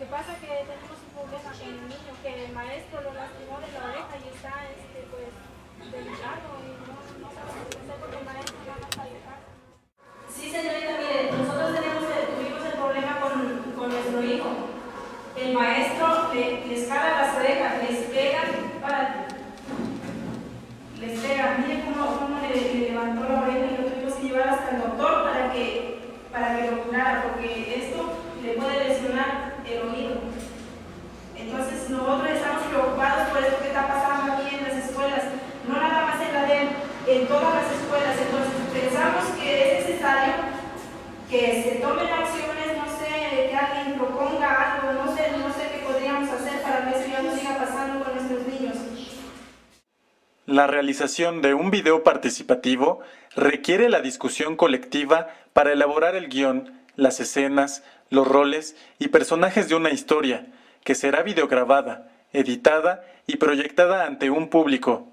pasa que tenemos un problema con el niño, que el maestro lo lastimó de la oreja y está pues delicado y no sabemos qué hacer porque el maestro no nos va a dejar. Sí, señorita, mire, nosotros tuvimos el problema con nuestro hijo. El maestro les jala las orejas, les pega, mire cómo le levantó la oreja y lo tuvimos que llevar hasta el doctor para que lo curara, porque esto le puede lesionar el oído. Entonces nosotros estamos preocupados por esto que está pasando aquí en las escuelas, no nada más en la de él, en todas las escuelas. Entonces pensamos que es necesario que se tomen acciones, no sé, que alguien proponga algo, no sé qué podríamos hacer para que eso ya no siga pasando con nuestros niños. La realización de un video participativo requiere la discusión colectiva para elaborar el guión, las escenas, los roles y personajes de una historia, que será videograbada, editada y proyectada ante un público.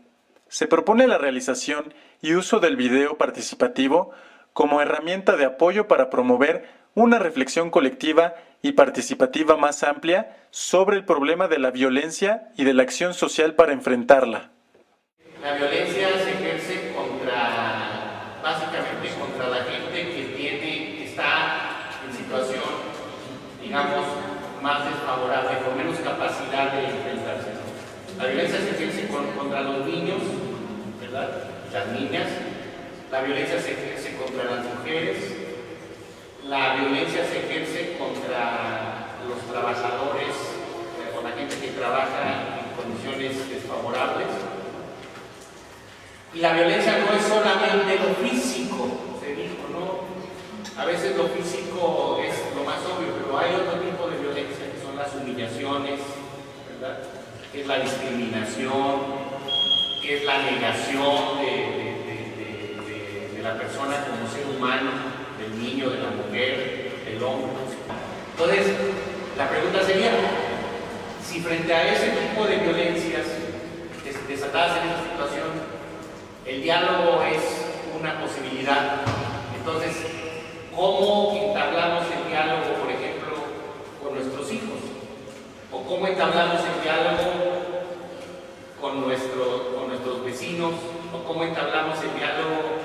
Se propone la realización y uso del video participativo como herramienta de apoyo para promover una reflexión colectiva y participativa más amplia sobre el problema de la violencia y de la acción social para enfrentarla. La violencia se ejerce básicamente contra la gente que está en situación, digamos, más desfavorable, con menos capacidad de enfrentarse. La violencia se ejerce contra los niños, ¿verdad? Las niñas. La violencia se ejerce contra las mujeres. La violencia se ejerce contra los trabajadores, con la gente que trabaja en condiciones desfavorables. Y la violencia no es solamente lo físico, se dijo, ¿no? A veces lo físico es lo más obvio, pero hay otro tipo de violencia que son las humillaciones, ¿verdad? Que es la discriminación, que es la negación de la persona como ser humano, del niño, de la mujer, del hombre. Entonces, la pregunta sería, si frente a ese tipo de violencias desatadas en esta situación, el diálogo es una posibilidad. Entonces, ¿cómo entablamos el diálogo, por ejemplo, con nuestros hijos? ¿O cómo entablamos el diálogo con nuestros vecinos? ¿O cómo entablamos el diálogo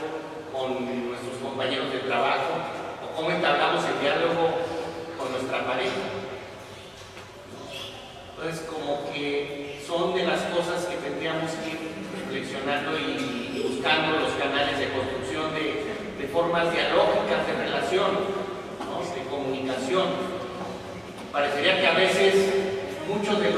con nuestros compañeros de trabajo? ¿O cómo entablamos el diálogo con nuestra pareja? Entonces, como que son de las cosas que tendríamos que ir reflexionando y buscando los canales de construcción de formas dialógicas de relación, ¿no? De comunicación. Parecería que a veces muchos de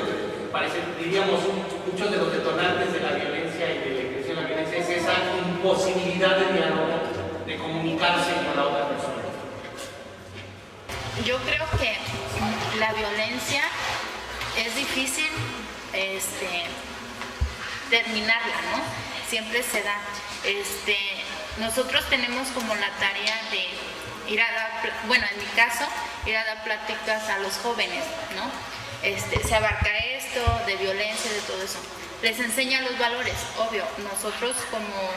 los detonantes de la violencia y de la ejercicio de la violencia es esa imposibilidad de dialogar, de comunicarse con la otra persona. Yo creo que la violencia es difícil terminarla, ¿no? Siempre se da. Nosotros tenemos como la tarea de ir a dar, bueno, en mi caso, ir a dar pláticas a los jóvenes, ¿no? Se abarca esto, de violencia, de todo eso. Les enseña los valores, obvio. Nosotros como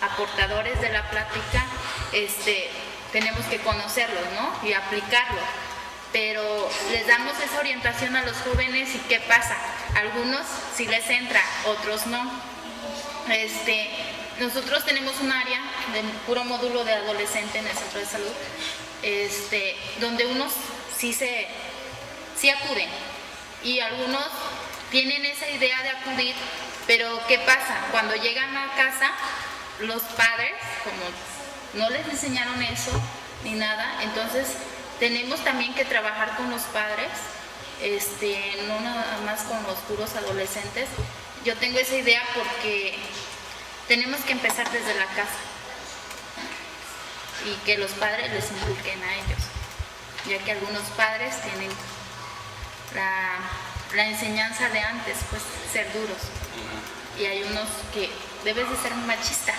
aportadores de la plática, tenemos que conocerlos, ¿no? Y aplicarlo. Pero les damos esa orientación a los jóvenes y ¿qué pasa? Algunos sí les entra, otros no. Nosotros tenemos un área de puro módulo de adolescente en el centro de salud, donde unos sí acuden y algunos tienen esa idea de acudir, pero ¿qué pasa? Cuando llegan a casa, los padres, como no les enseñaron eso ni nada, entonces tenemos también que trabajar con los padres, no nada más con los puros adolescentes. Yo tengo esa idea porque tenemos que empezar desde la casa y que los padres les inculquen a ellos, ya que algunos padres tienen la enseñanza de antes, pues ser duros, y hay unos que debes de ser machista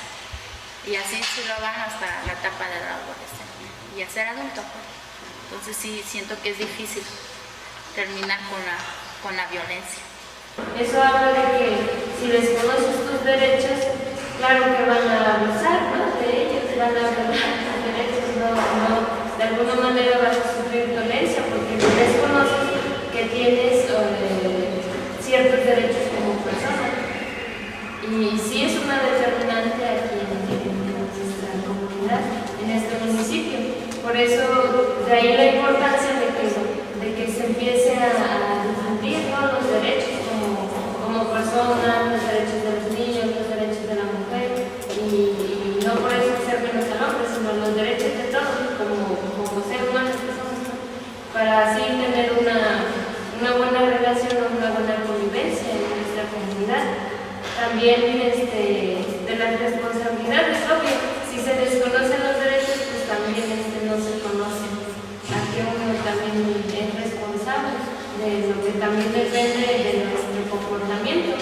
y así se lo van hasta la etapa de la adolescencia y a ser adulto. Entonces sí siento que es difícil terminar con la violencia. Eso habla de que si desconoces tus derechos, claro que van a abusar, ¿no? De ellos, van a violar tus derechos, no, de alguna manera vas a sufrir violencia porque no desconoces tienes ciertos derechos como persona. Y sí es una determinante aquí en nuestra comunidad, en este municipio. Por eso, de ahí la importancia de que se empiece a difundir, ¿no?, los derechos como personas, los derechos de los niños, los derechos de la mujer, y no por eso ser menos al hombre, sino los derechos de todos como ser humanos que somos, ¿no?, para así tener una buena relación, una buena convivencia en nuestra comunidad. También de las responsabilidades, obvio, si se desconocen los derechos, pues también no se conocen. Aquí uno también es responsable de lo que también depende de nuestro comportamiento.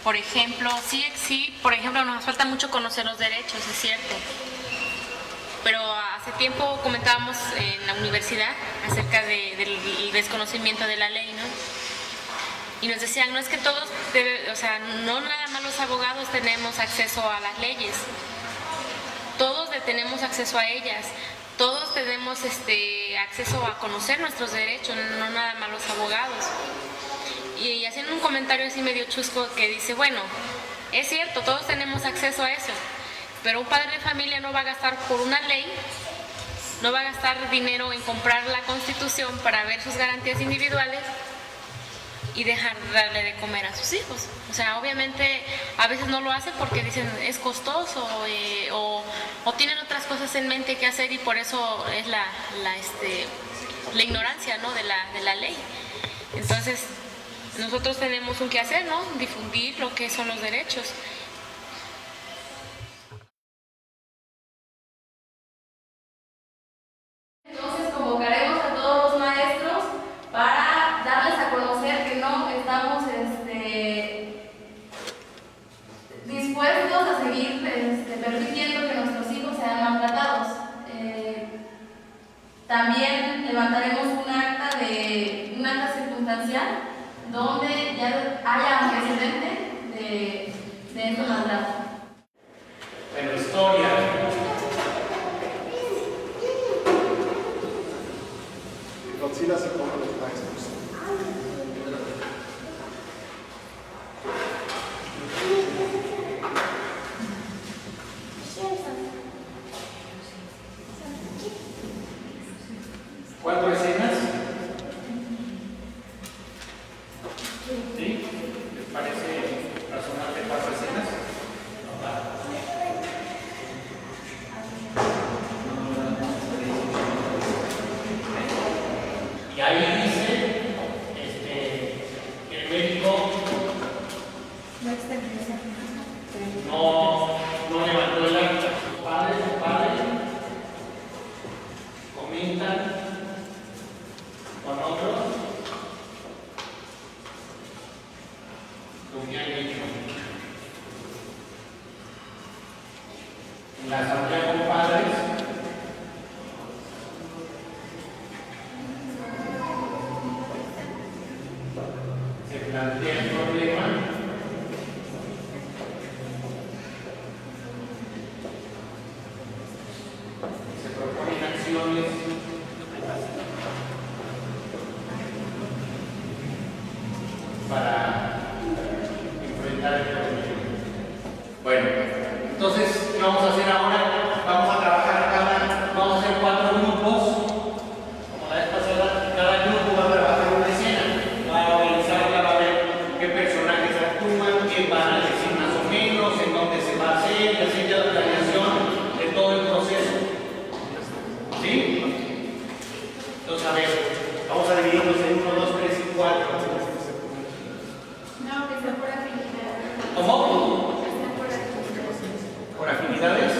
Por ejemplo, sí, por ejemplo, nos falta mucho conocer los derechos, es cierto. Pero hace tiempo comentábamos en la universidad acerca del desconocimiento de la ley, ¿no? Y nos decían, no es que todos, no nada más los abogados tenemos acceso a las leyes, todos tenemos acceso a ellas, todos tenemos acceso a conocer nuestros derechos, no nada más los abogados. Y haciendo un comentario así medio chusco que dice, bueno, es cierto, todos tenemos acceso a eso, pero un padre de familia no va a gastar por una ley, no va a gastar dinero en comprar la Constitución para ver sus garantías individuales y dejar de darle de comer a sus hijos. O sea, obviamente a veces no lo hacen porque dicen es costoso o tienen otras cosas en mente que hacer y por eso es la ignorancia, ¿no?, de la ley. Entonces, nosotros tenemos un quehacer, ¿no?, difundir lo que son los derechos. Entonces convocaremos a todos los maestros para darles a conocer que no estamos dispuestos a seguir permitiendo que nuestros hijos sean maltratados. También levantaremos un acta circunstancial donde ya haya antecedente de estos maltratos. Bueno, historia. Godzilla se come los maestros. ¿4 escenas? ¿Sí? ¿Les parece razonable 4 escenas? Y ahí dice que el médico no levantó el acta. Sus padres comentan con otros lo que han hecho. En la asamblea con padres se plantea el problema y se proponen acciones para enfrentar el problema. Bueno, entonces, ¿qué vamos a hacer ahora? Vamos a hacer 4 grupos, como la vez pasada. Cada grupo va a trabajar una escena, va a organizarla, va a ver qué personajes actúan, qué van a decir más o menos, en dónde se va a hacer, y así ya la planeación de todo el proceso. ¿Sí? Entonces, a ver, vamos a dividirnos en 1, 2, 3 y 4. No, que sea por afinidad. ¿Cómo? Que sea por afinidad. ¿Por afinidades?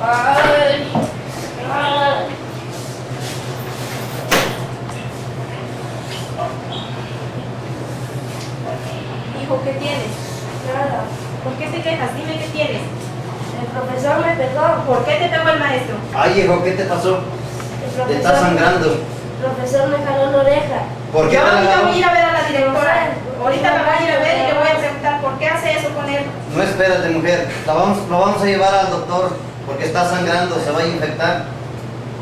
Ay. Ay. Hijo, ¿qué tienes? Nada. ¿Por qué te quejas? Dime qué tienes. El profesor me pegó. ¿Por qué te pegó el maestro? Ay, hijo, ¿qué te pasó? El Te estás sangrando. El profesor me jaló la oreja. ¿Por qué Yo te la ahorita agarró? voy a ir a ver a la directora. Ahorita la voy a ir a ver y le voy a preguntar por qué hace eso con él. No, espérate, mujer. Lo vamos a llevar al doctor porque está sangrando, se va a infectar.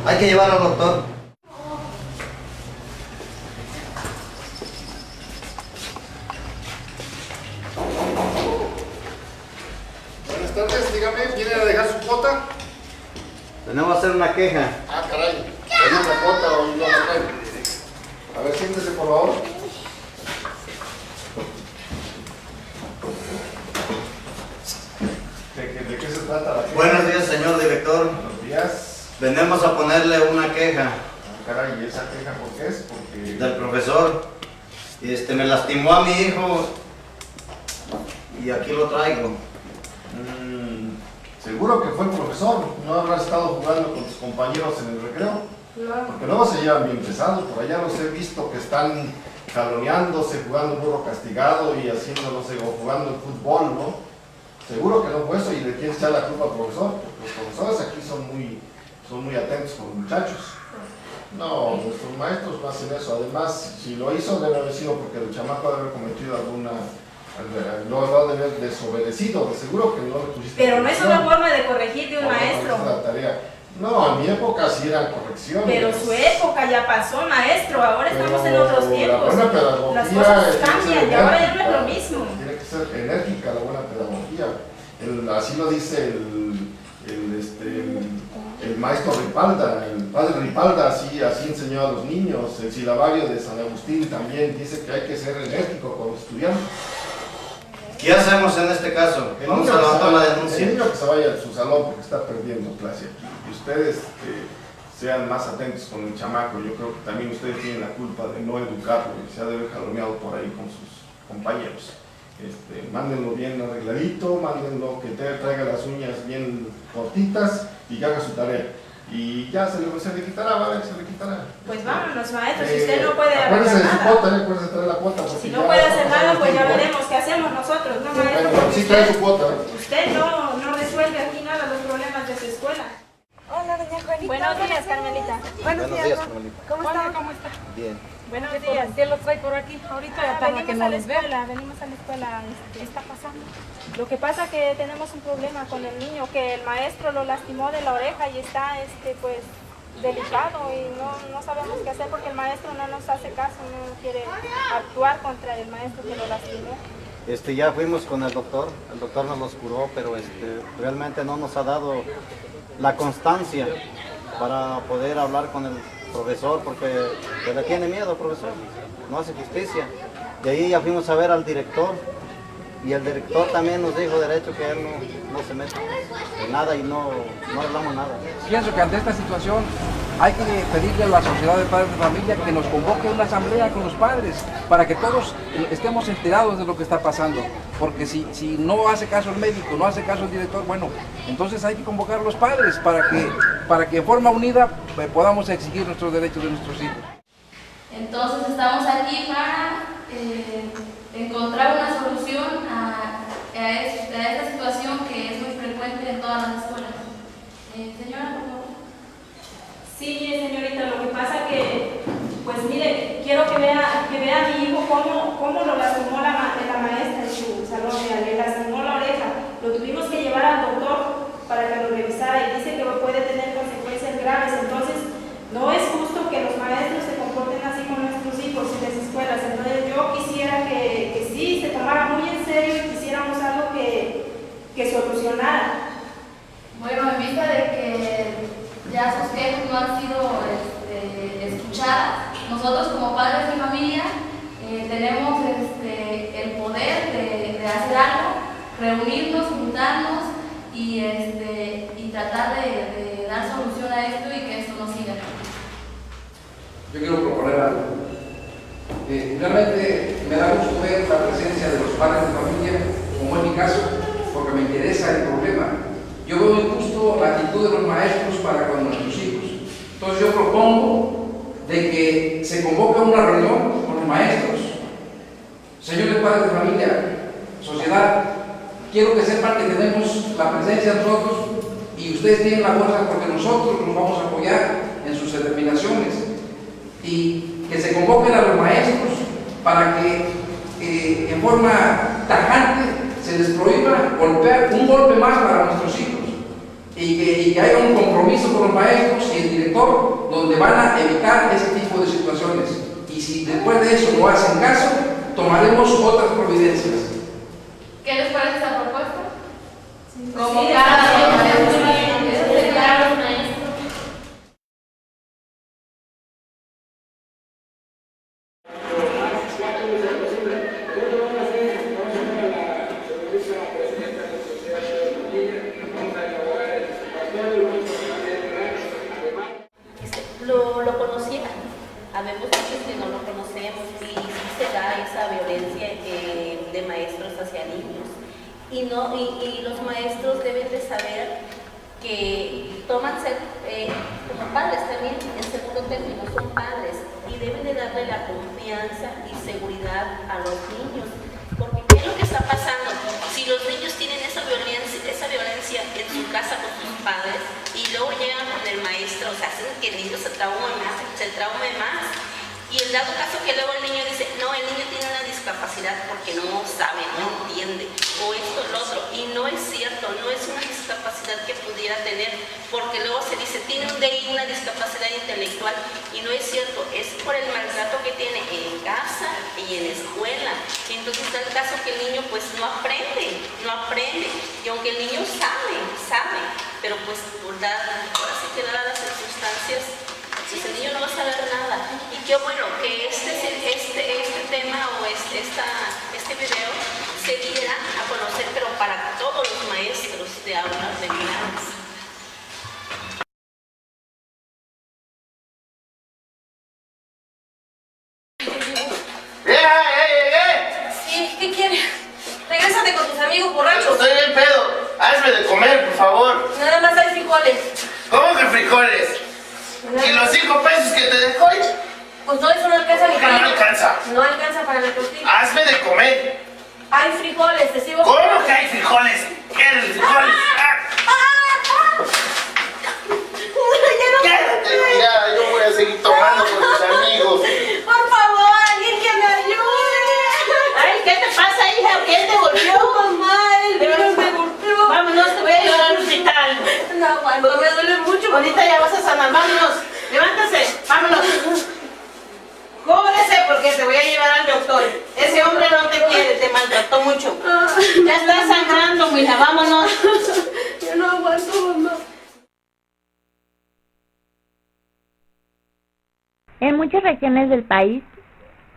Hay que llevarlo al doctor. Buenas tardes, dígame, ¿viene a dejar su cuota? Tenemos que hacer una queja. Ah, caray, ¿hay una cuota o no la trae? A ver, siéntese por favor. ¿De qué se trata la queja? Buenos días, señor director. Buenos días. Venimos a ponerle una queja Ah, caray, ¿y esa queja por qué es? Porque... del profesor. Me lastimó a mi hijo y aquí lo traigo. Seguro que fue el profesor, no habrá estado jugando con sus compañeros en el recreo. No. Porque luego se llevan bien pesados, por allá los he visto que están jaloneándose, jugando burro castigado y haciendo, no sé, o jugando el fútbol, ¿no? Seguro que no fue eso y le quieren echar la culpa al profesor, porque los profesores aquí son muy atentos con los muchachos. No, nuestros maestros no hacen eso. Además, si lo hizo debe haber sido porque el chamaco debe haber cometido alguna... No debe haber desobedecido, de seguro que no le pusiste. Pero no es atención. una forma de corregir de un O no maestro. corregiste la tarea. No, en mi época sí eran correcciones. Pero su época ya pasó, maestro. Ahora estamos en otros Pero tiempos. la buena pedagogía Las cosas tiene que cambian ser y ahora ya no es enérgica. lo mismo. Tiene que ser enérgica la buena pedagogía. Así lo dice el maestro Ripalda, el padre Ripalda, así enseñó a los niños. El silabario de San Agustín también dice que hay que ser enérgico con los estudiantes. ¿Qué hacemos en este caso? Vamos a levantar la denuncia. El niño que se vaya a su salón porque está perdiendo clase aquí. Y ustedes sean más atentos con el chamaco. Yo creo que también ustedes tienen la culpa de no educarlo y se ha de haber jaloneado por ahí con sus compañeros. Mándenlo bien arregladito, mándenlo que traiga las uñas bien cortitas y que haga su tarea. Y ya se le quitará, ¿vale? Se le quitará. Pues vámonos, maestro. Si usted no puede acuérdese arreglar de su nada. cuota, acuérdese de traer la cuota. Si no puede hacer nada, pues ya veremos qué hacemos nosotros, ¿no, maestro? Bueno, Porque sí trae su cuota. usted no resuelve aquí nada los problemas de su escuela. Hola, doña Juanita. Buenos días, Carmelita. Buenos días, Carmelita. ¿cómo está? ¿Cómo está? Bien. Buenos días. ¿Qué los trae por aquí? Ahorita ya tarda que no les veo. Venimos a la escuela. ¿Qué está pasando? Lo que pasa es que tenemos un problema con el niño, que el maestro lo lastimó de la oreja y está, pues, delicado y no sabemos qué hacer porque el maestro no nos hace caso, no quiere actuar contra el maestro que lo lastimó. Ya fuimos con el doctor nos los curó, pero realmente no nos ha dado la constancia para poder hablar con el profesor porque le tiene miedo, profesor, no hace justicia. De ahí ya fuimos a ver al director y el director también nos dijo derecho que él no se mete en nada y no hablamos nada. Pienso que ante esta situación hay que pedirle a la Sociedad de Padres de Familia que nos convoque a una asamblea con los padres para que todos estemos enterados de lo que está pasando. Porque si no hace caso el médico, no hace caso el director, bueno, entonces hay que convocar a los padres para que en forma unida podamos exigir nuestros derechos de nuestros hijos. Entonces estamos aquí para encontrar una solución a esta situación que es muy frecuente en todas las escuelas. Señora, por favor. Sí, mire, señorita, lo que pasa que, pues mire, quiero que vea a mi hijo cómo lo lastimó la maestra en su salón, le lastimó la oreja. Lo tuvimos que llevar al doctor para que lo revisara y dice que puede tener consecuencias graves. Entonces, no es justo que los maestros se comporten así con nuestros hijos en las escuelas. Entonces, yo quisiera que sí se tomara muy en serio y quisiéramos algo que solucionara. Bueno, en vista de que ya sus quejas no han sido escuchadas, nosotros como padres de familia tenemos el poder de hacer algo, reunirnos, juntarnos y tratar de dar solución a esto y que esto no siga. Yo quiero proponer algo. Realmente me da gusto ver la presencia de los padres de familia, como en mi caso, porque me interesa el problema. yo veo injusto la actitud de los maestros para con nuestros hijos. Entonces yo propongo de que se convoque una reunión con los maestros. Señores padres de familia, sociedad, quiero que sepan que tenemos la presencia de nosotros y ustedes tienen la fuerza porque nosotros los vamos a apoyar en sus determinaciones. Y que se convoquen a los maestros para que en forma tajante se les prohíba golpear un golpe más para nuestros hijos y que haya un compromiso con los maestros y el director donde van a evitar ese tipo de situaciones. Y si después de eso no hacen caso, tomaremos otras providencias. ¿Qué les parece esa propuesta? Como Sí, cada eso sería los maestros. Lo conocía, habemos muchos que no lo conocemos y sí se da esa violencia de maestros hacia niños y los maestros deben de saber que toman ser como padres también, en segundo término son padres y deben de darle la confianza y seguridad a los niños, porque ¿qué es lo que está pasando? Si los niños tienen esa violencia en su casa con sus padres y luego llegan con el maestro, o sea, hacen que el niño se traume más. Y en dado caso que luego el niño dice, no, el niño tiene una discapacidad porque no sabe, no entiende, o esto, lo otro, y no es cierto, no es una discapacidad que pudiera tener, porque luego se dice, tiene un DI, una discapacidad intelectual, y no es cierto, es por el maltrato que tiene en casa y en escuela. Entonces da el caso que el niño pues no aprende, y aunque el niño sabe, pero pues ahora sí que dadas las circunstancias, pues el niño no va a saber nada. Y qué bueno que este tema o este video se diera a conocer, pero para todos los maestros de aulas de Milagros. Sí, ¿qué quieres? Regrésate con tus amigos borrachos. Estoy bien pedo. Hazme de comer, por favor. Nada más hay frijoles. ¿Cómo que frijoles? ¿Y los 5 pesos que te dejo? Pues todo eso no alcanza ni para... No alcanza. No alcanza para la tortilla. Hazme de comer. Hay frijoles, te sigo... ¿Cómo que hay frijoles? ¿Quieres frijoles? Quédate, mira, yo voy a seguir tomando con mis amigos. Por favor, alguien que me ayude. Ay, ¿qué te pasa, hija? ¿Quién te golpeó? Mamá, el virus me golpeó. Vámonos, te voy a llevar al hospital. No aguanto, me duele mucho. Ahorita ya vas a sanar, vámonos. Levántase, vámonos. Cóbrese porque te voy a llevar al doctor. Ese hombre no te quiere, te maltrató mucho. Ya estás sangrando, mija, vámonos. Yo no aguanto, mamá. En muchas regiones del país,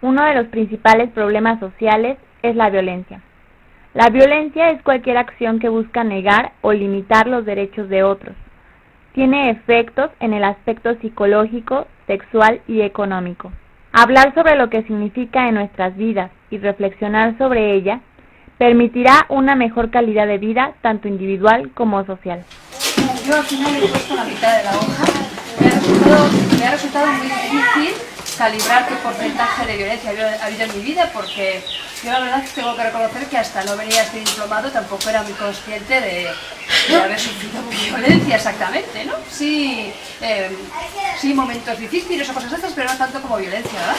uno de los principales problemas sociales es la violencia. La violencia es cualquier acción que busca negar o limitar los derechos de otros. Tiene efectos en el aspecto psicológico, sexual y económico. Hablar sobre lo que significa en nuestras vidas y reflexionar sobre ella permitirá una mejor calidad de vida, tanto individual como social. Yo al final he puesto la mitad de la hoja. Me ha resultado muy difícil calibrar qué porcentaje de violencia ha habido en mi vida, porque yo la verdad tengo que reconocer que hasta no venir a este diplomado tampoco era muy consciente de haber sufrido violencia exactamente, ¿no? Sí, sí, momentos difíciles o cosas estas, pero no tanto como violencia, ¿verdad?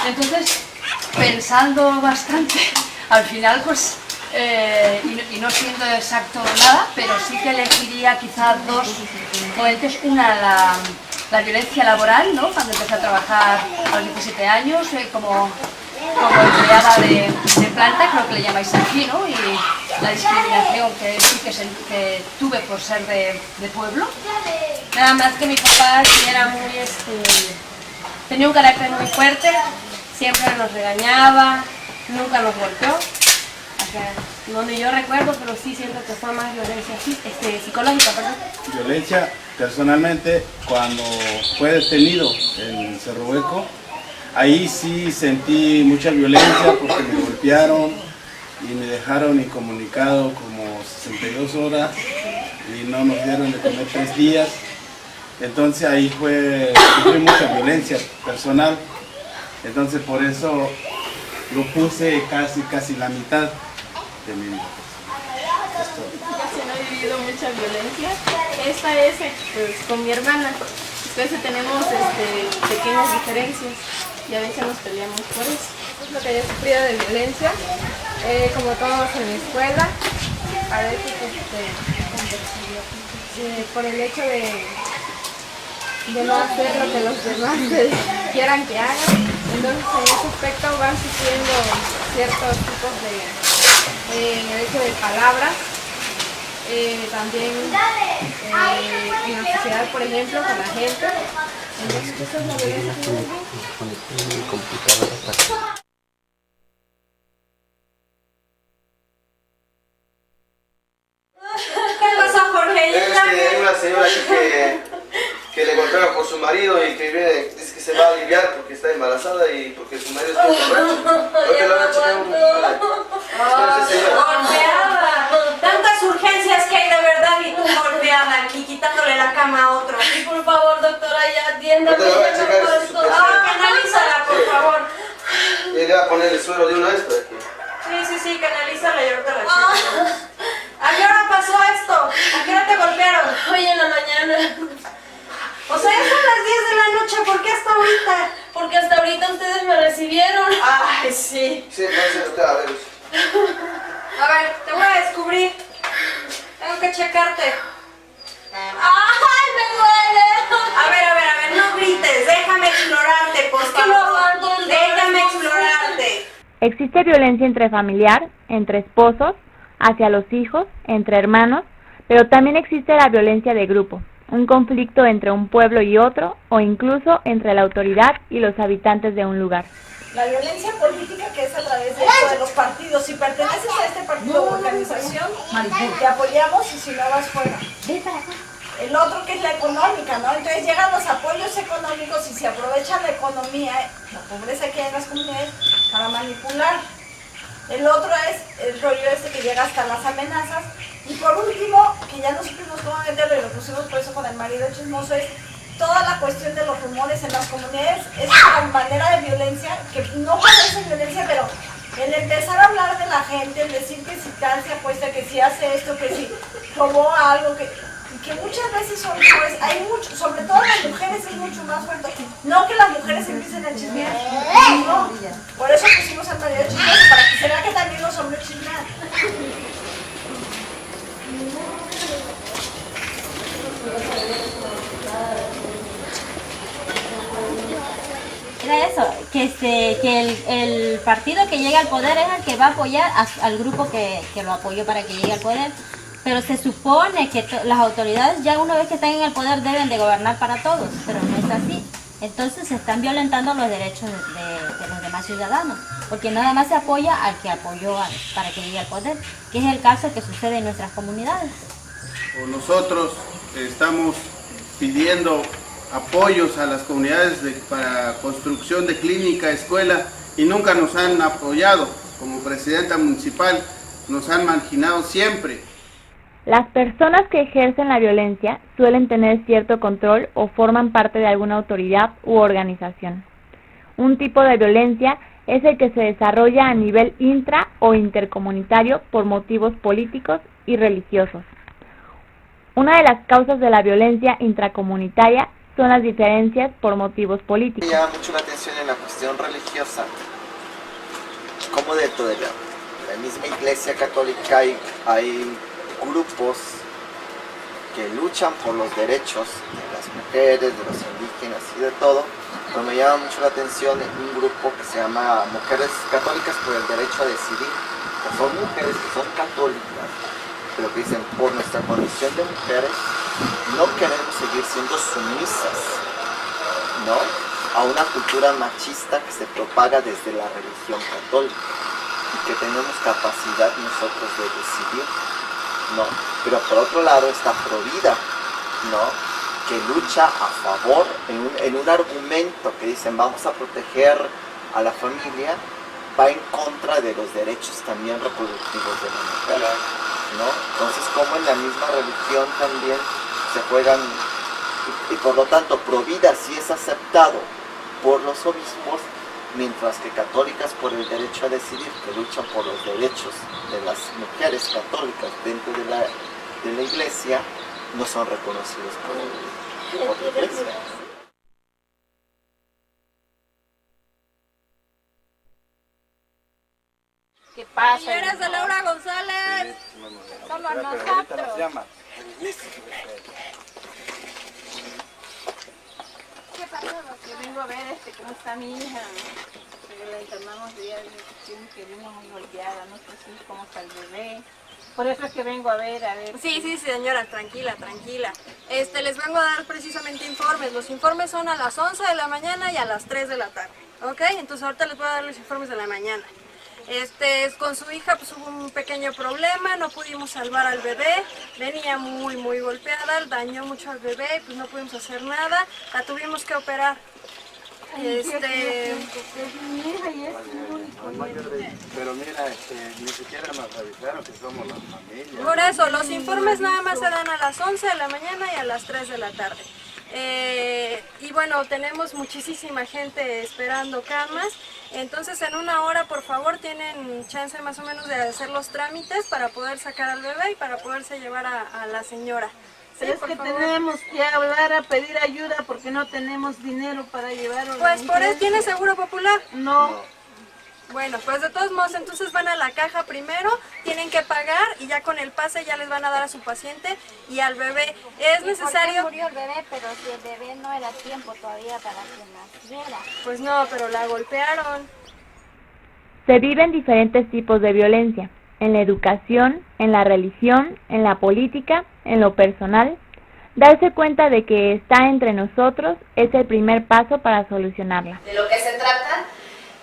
Entonces, pensando bastante, al final pues, y no siendo exacto nada, pero sí que elegiría quizás 2 componentes. Una, la violencia laboral, ¿no? Cuando empecé a trabajar a los 17 años como empleada de planta, creo que le llamáis aquí, ¿no? Y la discriminación que sí que tuve por ser de pueblo. Nada más que mi papá sí era muy, tenía un carácter muy fuerte, siempre nos regañaba, nunca nos golpeó. O sea, donde yo recuerdo, pero sí siento que fue más violencia psicológica, perdón. Violencia, personalmente, cuando fue detenido en Cerro Hueco, ahí sí sentí mucha violencia porque me golpearon y me dejaron incomunicado como 62 horas y no nos dieron de comer 3 días. Entonces ahí sufrí mucha violencia personal. Entonces por eso lo puse casi la mitad de mi vida. Yo no he vivido mucha violencia. Esta es pues, con mi hermana. Entonces tenemos pequeñas diferencias y a veces nos peleamos por eso. Es lo que yo he sufrido de violencia, como todos en la escuela. A veces por el hecho de no hacer lo que los demás quieran que hagan. Entonces en ese aspecto van sufriendo ciertos tipos en el hecho de palabras. También en la sociedad, por ejemplo, con la gente. Entonces, eso es la violencia que ¿Qué pasa, Jorge? Es que hay una señora aquí que le golpearon con su marido y que viene, dice que se va a aliviar porque está embarazada y porque su marido está borracho. Porque lo van a checar un... Golpeada. Tantas urgencias que hay de verdad y tú golpeada aquí, quitándole la cama a otro. Y por favor, doctora, ya atiéndame. Canalízala, por favor. Y le va a poner el suero de una vez para que... Sí, canalízala y ahorita la checo. ¿A qué hora pasó esto? ¿A qué hora te golpearon? Hoy en la mañana. O sea, ya son las 10 de la noche, ¿por qué hasta ahorita? Porque hasta ahorita ustedes me recibieron. Ay, sí. Sí, entonces usted a ver. A ver, te voy a descubrir. Tengo que checarte. ¡Ay, me duele! A ver, no grites. Déjame explorarte, por favor. Déjame explorarte. Existe violencia intrafamiliar, entre esposos, hacia los hijos, entre hermanos, pero también existe la violencia de grupo, un conflicto entre un pueblo y otro, o incluso entre la autoridad y los habitantes de un lugar. La violencia política que es a través de los partidos. Si perteneces a este partido o organización, te apoyamos y si no vas fuera. El otro que es la económica, ¿no? Entonces llegan los apoyos económicos y se aprovecha la economía, la pobreza que hay en las comunidades para manipular. El otro es el rollo que llega hasta las amenazas. Y por último, que ya no supimos cómo meterlo y lo pusimos por eso con el marido chismoso, es toda la cuestión de los rumores en las comunidades. Es una manera de violencia que no parece violencia, pero el empezar a hablar de la gente, el decir que si tal se apuesta, que si hace esto, que si robó algo, que muchas veces son rumores, hay mucho, sobre todo las mujeres es mucho más fuerte. No que las mujeres empiecen a chismear, no. Por eso pusimos al marido chismoso, para que se vea que también los hombres chismean. Era eso, que el partido que llega al poder es el que va a apoyar al grupo que lo apoyó para que llegue al poder. Pero se supone que las autoridades ya una vez que están en el poder deben de gobernar para todos, pero no es así. Entonces se están violentando los derechos de los demás ciudadanos, porque nada más se apoya al que apoyó para que llegue al poder, que es el caso que sucede en nuestras comunidades. Nosotros estamos pidiendo apoyos a las comunidades para construcción de clínica, escuela, y nunca nos han apoyado. Como presidenta municipal nos han marginado siempre. Las personas que ejercen la violencia suelen tener cierto control o forman parte de alguna autoridad u organización. Un tipo de violencia es el que se desarrolla a nivel intra o intercomunitario por motivos políticos y religiosos. Una de las causas de la violencia intracomunitaria son las diferencias por motivos políticos. Me llama mucho la atención en la cuestión religiosa, como dentro de la misma iglesia católica hay grupos que luchan por los derechos de las mujeres, de los indígenas y de todo, pero me llama mucho la atención un grupo que se llama Mujeres Católicas por el Derecho a Decidir, que son mujeres que son católicas, pero que dicen, por nuestra condición de mujeres, no queremos seguir siendo sumisas, ¿no?, a una cultura machista que se propaga desde la religión católica y que tenemos capacidad nosotros de decidir, ¿no? Pero por otro lado está Provida, ¿no?, que lucha a favor en un argumento que dicen vamos a proteger a la familia, va en contra de los derechos también reproductivos de la mujer. ¿no? Entonces, como en la misma religión también se juegan, y por lo tanto, Provida sí es aceptado por los obispos, mientras que católicas por el derecho a decidir, que luchan por los derechos de las mujeres católicas dentro de la iglesia, no son reconocidos por la iglesia. ¿Qué pasa? Señoras de Laura González, solo nosotros. ¿Qué pasa? Yo vengo a ver cómo está mi hija. La internamos de día que vino muy golpeada, no sé si cómo está el bebé. Por eso es que vengo a ver. Sí, señora, tranquila. Les vengo a dar precisamente informes. Los informes son a las 11 de la mañana y a las 3 de la tarde. ¿Ok? Entonces ahorita les voy a dar los informes de la mañana. Con su hija pues hubo un pequeño problema, no pudimos salvar al bebé, venía muy golpeada, dañó mucho al bebé, pues no pudimos hacer nada, la tuvimos que operar. Pero mira, ni siquiera nos avisaron que somos la familia. Por eso, los informes nada más se dan a las 11 de la mañana y a las 3 de la tarde. Y bueno, tenemos muchísima gente esperando camas, entonces en una hora por favor tienen chance más o menos de hacer los trámites para poder sacar al bebé y para poderse llevar a la señora. Sí, es que tenemos que hablar a pedir ayuda porque no tenemos dinero para llevarlo. Pues por eso, ¿tiene seguro popular? No. Bueno, pues de todos modos, entonces van a la caja primero, tienen que pagar y ya con el pase ya les van a dar a su paciente y al bebé. Es necesario... ¿Por qué murió el bebé? Pero si el bebé no era tiempo todavía para que naciera. Pues no, pero la golpearon. Se viven diferentes tipos de violencia, en la educación, en la religión, en la política, en lo personal. Darse cuenta de que está entre nosotros es el primer paso para solucionarla. De lo que se trata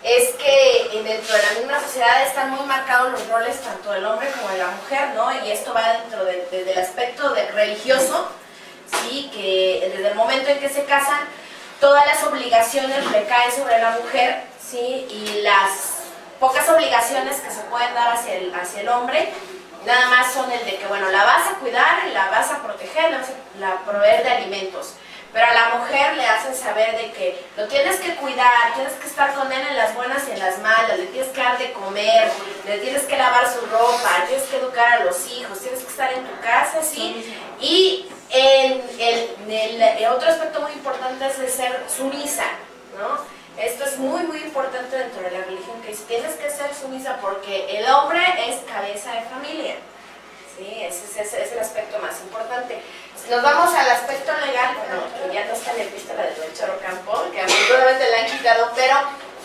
es que dentro de la misma sociedad están muy marcados los roles tanto del hombre como de la mujer, ¿no? Y esto va dentro del aspecto religioso, ¿sí? Que desde el momento en que se casan, todas las obligaciones recaen sobre la mujer, ¿sí? Y las pocas obligaciones que se pueden dar hacia el hombre, nada más son el de que, bueno, la vas a cuidar, la vas a proteger, la vas a proveer de alimentos. Pero a la mujer le hacen saber de que lo tienes que cuidar, tienes que estar con él en las buenas y en las malas, le tienes que dar de comer, le tienes que lavar su ropa, tienes que educar a los hijos, tienes que estar en tu casa, ¿sí? Y el otro aspecto muy importante es el ser sumisa, ¿no? Esto es muy importante dentro de la religión, que tienes que ser sumisa porque el hombre es cabeza de familia, ¿sí? Ese es el aspecto más importante. Nos vamos al aspecto legal, bueno, que ya no está en el epístola del doctor Ocampo, que afortunadamente la han quitado, pero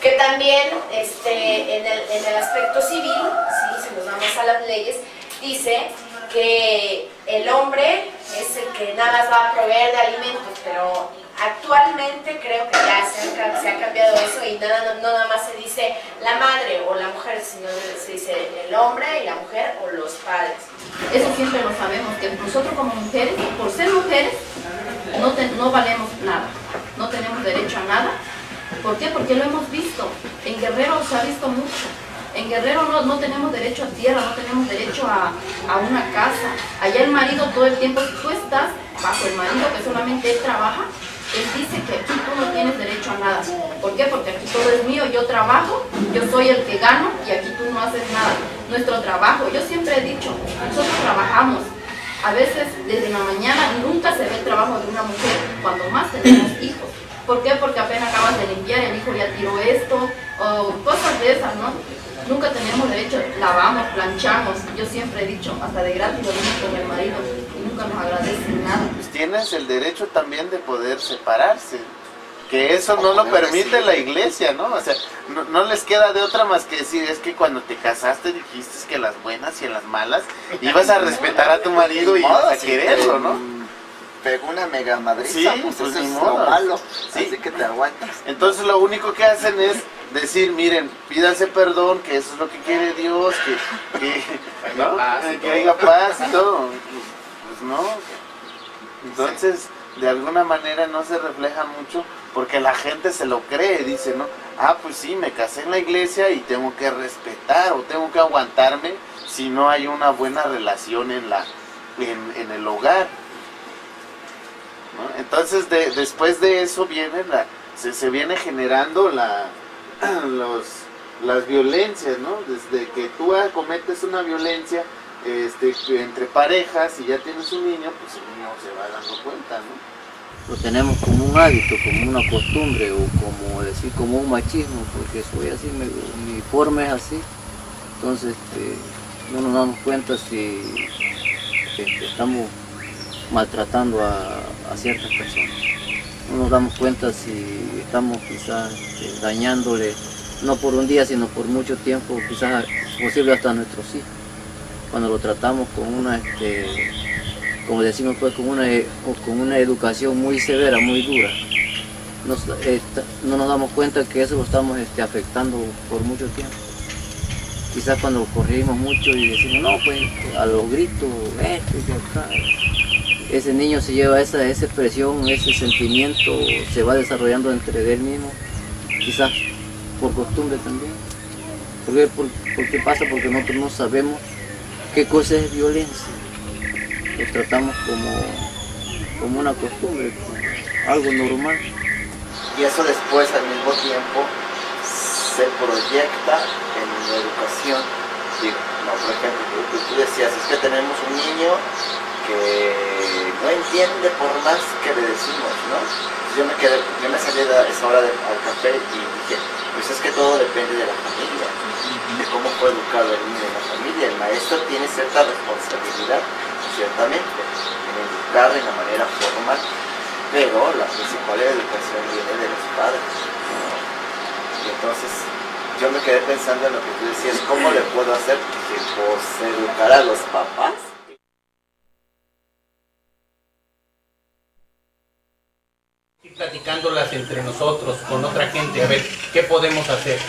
que también en el aspecto civil, ¿sí? Si nos vamos a las leyes, dice que el hombre es el que nada más va a proveer de alimentos, pero actualmente creo que ya se ha cambiado eso y no nada más se dice la madre o la mujer, sino se dice el hombre y la mujer o los padres. Eso siempre lo sabemos, que nosotros como mujeres, por ser mujeres, no valemos nada, no tenemos derecho a nada. ¿Por qué? Porque lo hemos visto, en Guerrero se ha visto mucho. En Guerrero no tenemos derecho a tierra, no tenemos derecho a una casa. Allá el marido todo el tiempo, si tú estás bajo el marido que solamente él trabaja, él dice que aquí tú no tienes derecho a nada. ¿Por qué? Porque aquí todo es mío, yo trabajo, yo soy el que gano y aquí tú no haces nada. Nuestro trabajo, yo siempre he dicho, nosotros trabajamos. A veces desde la mañana nunca se ve el trabajo de una mujer, cuando más tenemos hijos. ¿Por qué? Porque apenas acabas de limpiar, el hijo ya tiró esto, o cosas de esas, ¿no? Nunca tenemos derecho, lavamos, planchamos. Yo siempre he dicho, hasta de gratis lo mismo con el marido, y nunca nos agradecen nada. Pues tienes el derecho también de poder separarse, que eso no lo permite la iglesia, ¿no? O sea, no les queda de otra más que decir, es que cuando te casaste dijiste que las buenas y en las malas ibas a respetar a tu marido y a quererlo, ¿no? Pegó una mega madriza, sí, pues eso eso es es modo. lo malo, Sí. así que te aguantas. Entonces lo único que hacen es decir, miren, pídanse perdón, que eso es lo que quiere Dios, ¿no? Que haya paz y todo. Pues no. Entonces, de alguna manera no se refleja mucho porque la gente se lo cree, dice, ¿no? pues sí, me casé en la iglesia y tengo que respetar o tengo que aguantarme si no hay una buena relación en el hogar, ¿no? Entonces después de eso viene se viene generando las violencias, ¿no? Desde que tú cometes una violencia entre parejas y ya tienes un niño, pues el niño se va dando cuenta, ¿no? Lo tenemos como un hábito, como una costumbre o como un machismo, porque soy así, mi forma es así. Entonces no nos damos cuenta si estamos maltratando a ciertas personas. No nos damos cuenta si estamos quizás dañándole, no por un día, sino por mucho tiempo, quizás posible hasta a nuestros hijos. Cuando lo tratamos con una, como decimos, pues, con una educación muy severa, muy dura, no nos damos cuenta que eso lo estamos afectando por mucho tiempo. Quizás cuando lo corregimos mucho y decimos, no, pues a los gritos, ese niño se lleva esa expresión, ese sentimiento, se va desarrollando entre él mismo, quizás por costumbre también. ¿Por qué pasa? Porque nosotros no sabemos qué cosa es violencia. Lo tratamos como una costumbre, como algo normal. Y eso después al mismo tiempo se proyecta en la educación. Por ejemplo, tú decías, es que tenemos un niño que no entiende por más que le decimos, ¿no? Yo me salí a esa hora al café y dije, pues es que todo depende de la familia, de cómo fue educado el niño en la familia. El maestro tiene cierta responsabilidad, ciertamente, en educar de una manera formal, pero la principal educación viene de los padres, ¿no? Y entonces yo me quedé pensando en lo que tú decías, ¿cómo le puedo hacer? Que pues educar a los papás. Y platicándolas entre nosotros, con otra gente, a ver qué podemos hacer,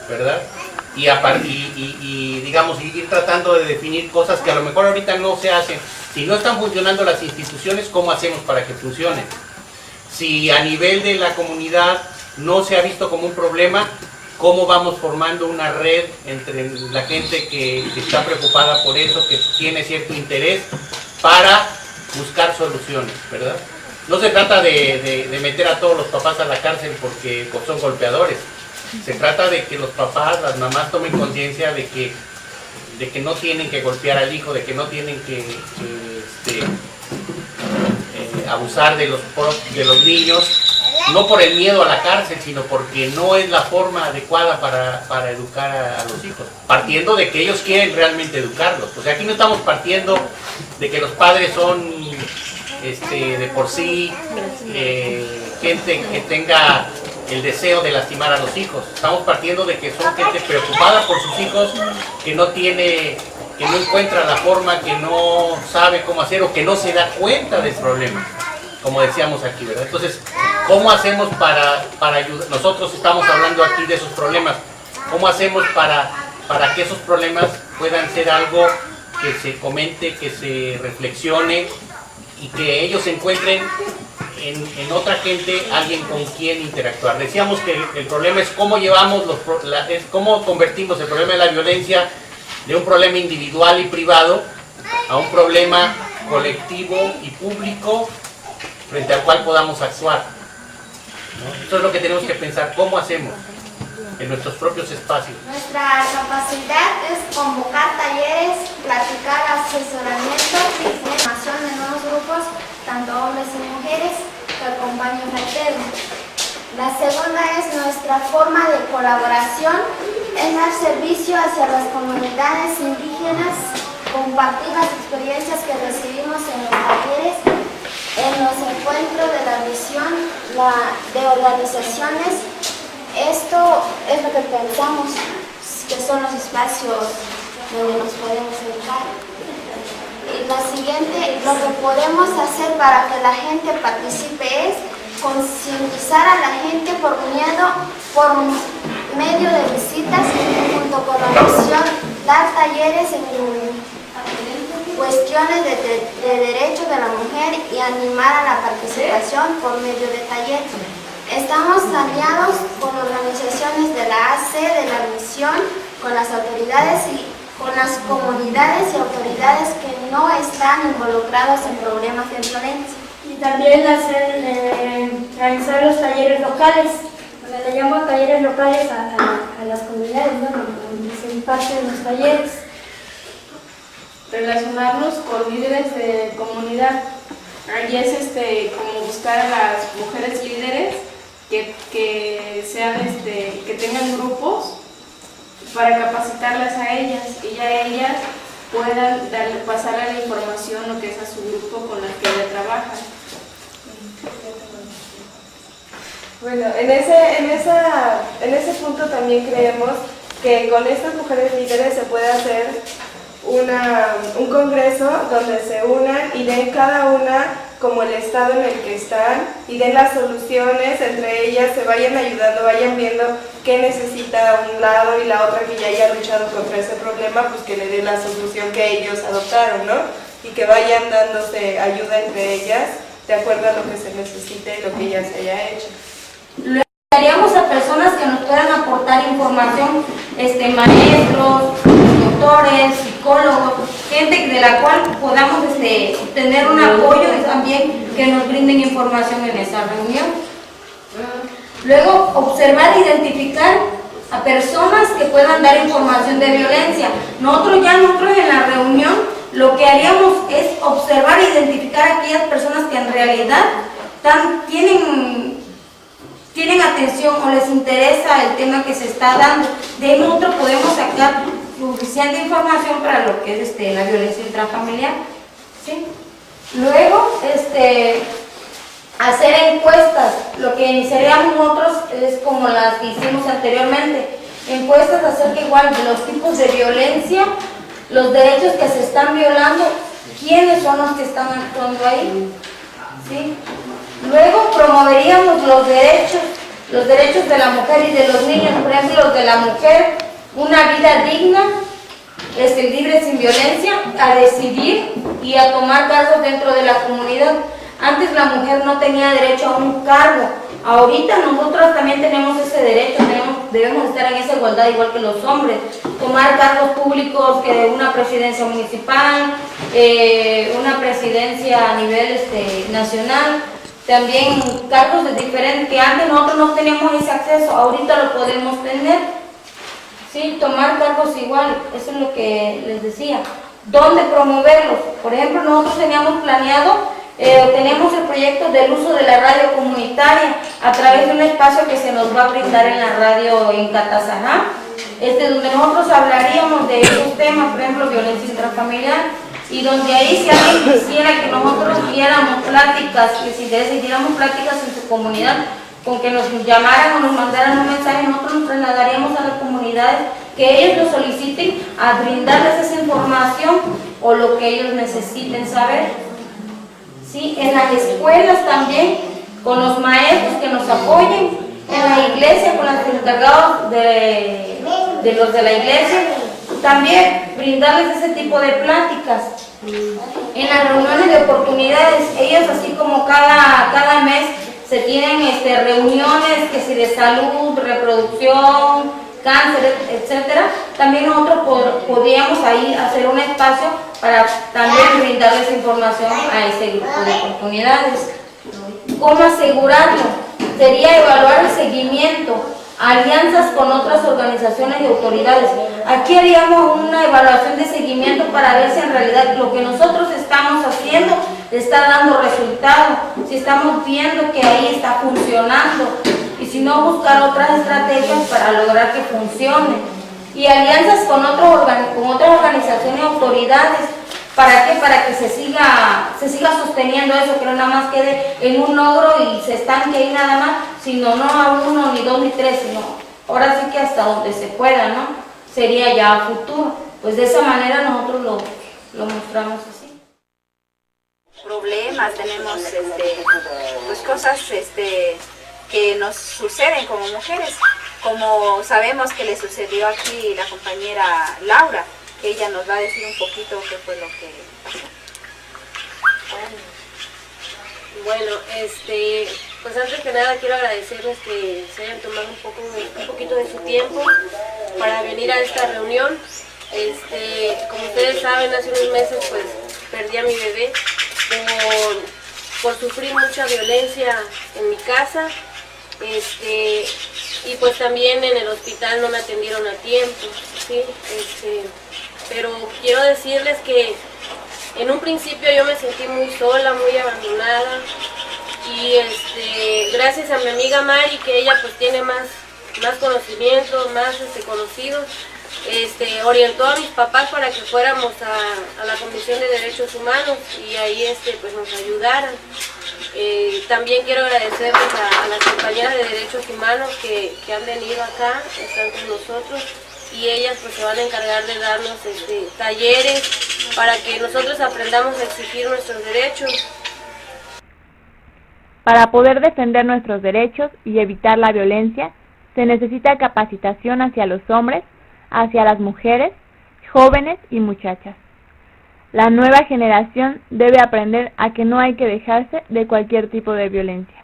¿verdad? Y digamos, ir tratando de definir cosas que a lo mejor ahorita no se hacen. Si no están funcionando las instituciones, ¿cómo hacemos para que funcionen? Si a nivel de la comunidad no se ha visto como un problema, ¿cómo vamos formando una red entre la gente que está preocupada por eso, que tiene cierto interés, para buscar soluciones, ¿verdad? No se trata de meter a todos los papás a la cárcel porque son golpeadores. Se trata de que los papás, las mamás tomen conciencia de que no tienen que golpear al hijo, de que no tienen que abusar de los niños, no por el miedo a la cárcel, sino porque no es la forma adecuada para educar a los hijos, partiendo de que ellos quieren realmente educarlos. O sea, aquí no estamos partiendo de que los padres son de por sí gente que tenga el deseo de lastimar a los hijos. Estamos partiendo de que son gente preocupada por sus hijos, que no encuentra la forma, que no sabe cómo hacer o que no se da cuenta del problema, como decíamos aquí, ¿verdad? Entonces, ¿cómo hacemos para ayudar? Nosotros estamos hablando aquí de esos problemas. ¿Cómo hacemos para que esos problemas puedan ser algo que se comente, que se reflexione y que ellos encuentren en otra gente alguien con quien interactuar? Decíamos que el problema es cómo cómo convertimos el problema de la violencia de un problema individual y privado a un problema colectivo y público frente al cual podamos actuar, ¿no? Esto es lo que tenemos que pensar, ¿cómo hacemos en nuestros propios espacios? Nuestra capacidad es convocar talleres, platicar, asesoramiento y formación de nuevos grupos, tanto hombres y mujeres, que acompañan al tema. La segunda es nuestra forma de colaboración, es dar servicio hacia las comunidades indígenas, compartir las experiencias que recibimos en los talleres, en los encuentros de la misión de organizaciones. Esto es lo que pensamos que son los espacios donde nos podemos educar. Y lo siguiente, lo que podemos hacer para que la gente participe es concientizar a la gente por medio de visitas, junto con la misión, dar talleres en cuestiones de derechos de la mujer y animar a la participación por medio de talleres. Estamos aliados con organizaciones de la AC, de la misión, con las autoridades y con las comunidades y autoridades que no están involucrados en problemas de violencia. Y también realizar los talleres locales. Le llamo talleres locales a las comunidades, ¿no? Donde se imparten los talleres. Relacionarnos con líderes de comunidad. Allí es como buscar a las mujeres líderes que sean que tengan grupos para capacitarlas a ellas y ya ellas puedan pasarle la información lo que es a su grupo con la que ella trabaja. Bueno, en ese punto también creemos que con estas mujeres líderes se puede hacer un congreso donde se unan y den cada una como el estado en el que están y den las soluciones, entre ellas se vayan ayudando, vayan viendo qué necesita un lado y la otra que ya haya luchado contra ese problema, pues que le dé la solución que ellos adoptaron, ¿no? Y que vayan dándose ayuda entre ellas de acuerdo a lo que se necesite y lo que ya se haya hecho. Lo haríamos a personas que nos puedan aportar información, maestros, doctores, psicólogos, gente de la cual podamos obtener un apoyo y también que nos brinden información en esa reunión. Luego, observar e identificar a personas que puedan dar información de violencia. Nosotros en la reunión lo que haríamos es observar e identificar a aquellas personas que en realidad tienen atención o les interesa el tema que se está dando. De nosotros podemos sacar suficiente información para lo que es la violencia intrafamiliar. ¿Sí? Luego, hacer encuestas. Lo que iniciaríamos nosotros es como las que hicimos anteriormente, encuestas acerca igual de los tipos de violencia, los derechos que se están violando, quiénes son los que están actuando ahí. ¿Sí? Luego promoveríamos los derechos de la mujer y de los niños, por ejemplo, los de la mujer, una vida digna, libre sin violencia, a decidir y a tomar cargos dentro de la comunidad. Antes la mujer no tenía derecho a un cargo, ahorita nosotros también tenemos ese derecho, debemos estar en esa igualdad igual que los hombres, tomar cargos públicos, que una presidencia municipal, una presidencia a nivel nacional, también cargos de diferentes, que antes nosotros no teníamos ese acceso, ahorita lo podemos tener. Sí, tomar cargos igual, eso es lo que les decía. ¿Dónde promoverlos? Por ejemplo, nosotros teníamos planeado, tenemos el proyecto del uso de la radio comunitaria a través de un espacio que se nos va a brindar en la radio en Catazajá, donde nosotros hablaríamos de esos temas, por ejemplo, violencia intrafamiliar, y donde ahí si alguien quisiera que nosotros diéramos pláticas, que si diéramos pláticas en su comunidad, con que nos llamaran o nos mandaran un mensaje, nosotros nos trasladaríamos a las comunidades que ellos lo soliciten a brindarles esa información o lo que ellos necesiten saber. ¿Sí? En las escuelas también, con los maestros que nos apoyen, en la iglesia, con los encargados de los de la iglesia, también brindarles ese tipo de pláticas. En las reuniones de oportunidades, ellos así como cada mes se tienen reuniones que si de salud, reproducción, cáncer, etcétera, también nosotros podríamos ahí hacer un espacio para también brindarles información a ese grupo de oportunidades. ¿Cómo asegurarlo? Sería evaluar el seguimiento, alianzas con otras organizaciones y autoridades. Aquí haríamos una evaluación de seguimiento para ver si en realidad lo que nosotros estamos haciendo está dando resultado, si estamos viendo que ahí está funcionando, y si no, buscar otras estrategias para lograr que funcione. Y alianzas con otras organizaciones y autoridades. ¿Para qué? Para que se siga sosteniendo eso, que no nada más quede en un logro y se estanque ahí nada más, sino no a uno, ni dos, ni tres, sino ahora sí que hasta donde se pueda, ¿no? Sería ya a futuro. Pues de esa manera nosotros lo mostramos así. Problemas, tenemos pues cosas que nos suceden como mujeres, como sabemos que le sucedió aquí la compañera Laura, que ella nos va a decir un poquito qué fue lo que pasó. Bueno, Pues antes que nada quiero agradecerles que se hayan tomado un poquito de su tiempo para venir a esta reunión. Como ustedes saben, hace unos meses pues perdí a mi bebé por sufrir mucha violencia en mi casa, y pues también en el hospital no me atendieron a tiempo, ¿sí? Pero quiero decirles que en un principio yo me sentí muy sola, muy abandonada, y gracias a mi amiga Mari, que ella pues tiene más conocimientos, más conocidos, orientó a mis papás para que fuéramos a la Comisión de Derechos Humanos y ahí pues nos ayudaran. También quiero agradecerles a las compañeras de Derechos Humanos que han venido acá, están con nosotros, y ellas pues se van a encargar de darnos talleres para que nosotros aprendamos a exigir nuestros derechos. Para poder defender nuestros derechos y evitar la violencia, se necesita capacitación hacia los hombres, hacia las mujeres, jóvenes y muchachas. La nueva generación debe aprender a que no hay que dejarse de cualquier tipo de violencia.